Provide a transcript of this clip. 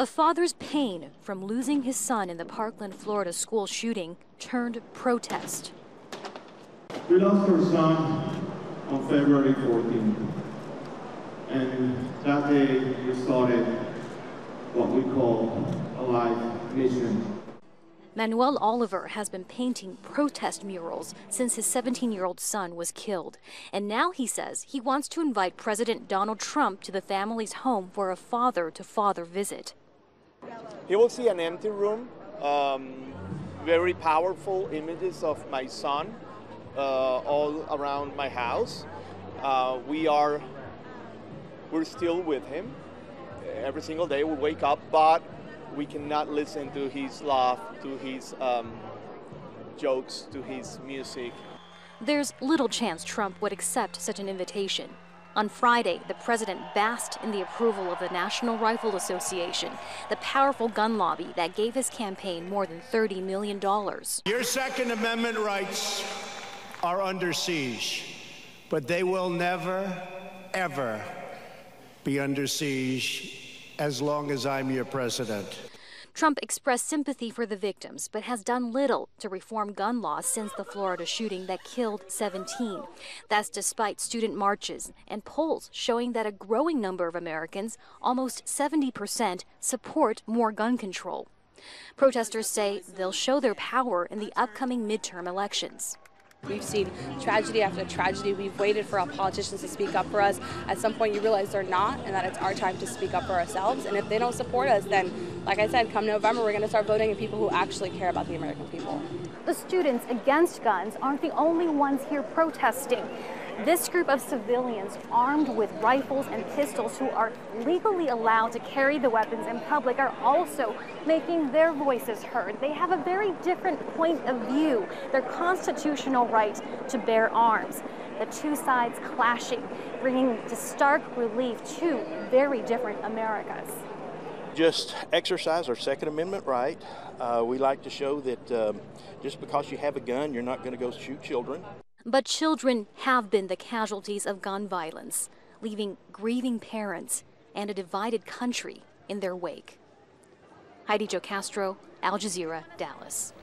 A father's pain from losing his son in the Parkland, Florida school shooting turned protest. We lost our son on February 14th, and that day we started what we call a life mission. Manuel Oliver has been painting protest murals since his 17-year-old son was killed. And now he says he wants to invite President Donald Trump to the family's home for a father-to-father visit. He will see an empty room, very powerful images of my son all around my house. We're still with him. Every single day we wake up, but we cannot listen to his laugh, to his jokes, to his music. There's little chance Trump would accept such an invitation. On Friday, the president basked in the approval of the National Rifle Association, the powerful gun lobby that gave his campaign more than $30 million. Your Second Amendment rights are under siege, but they will never, ever be under siege as long as I'm your president. Trump expressed sympathy for the victims, but has done little to reform gun laws since the Florida shooting that killed 17. That's despite student marches and polls showing that a growing number of Americans, almost 70%, support more gun control. Protesters say they'll show their power in the upcoming midterm elections. We've seen tragedy after tragedy. We've waited for our politicians to speak up for us. At some point you realize they're not, and that it's our time to speak up for ourselves. And if they don't support us, then, like I said, come November, we're going to start voting in people who actually care about the American people. The students against guns aren't the only ones here protesting. This group of civilians armed with rifles and pistols who are legally allowed to carry the weapons in public are also making their voices heard. They have a very different point of view, their constitutional right to bear arms. The two sides clashing, bringing to stark relief two very different Americas. Just exercise our Second Amendment right. We like to show that just because you have a gun, you're not going to go shoot children. But children have been the casualties of gun violence, leaving grieving parents and a divided country in their wake. Heidi, Zhou-Castro, Al Jazeera, Dallas.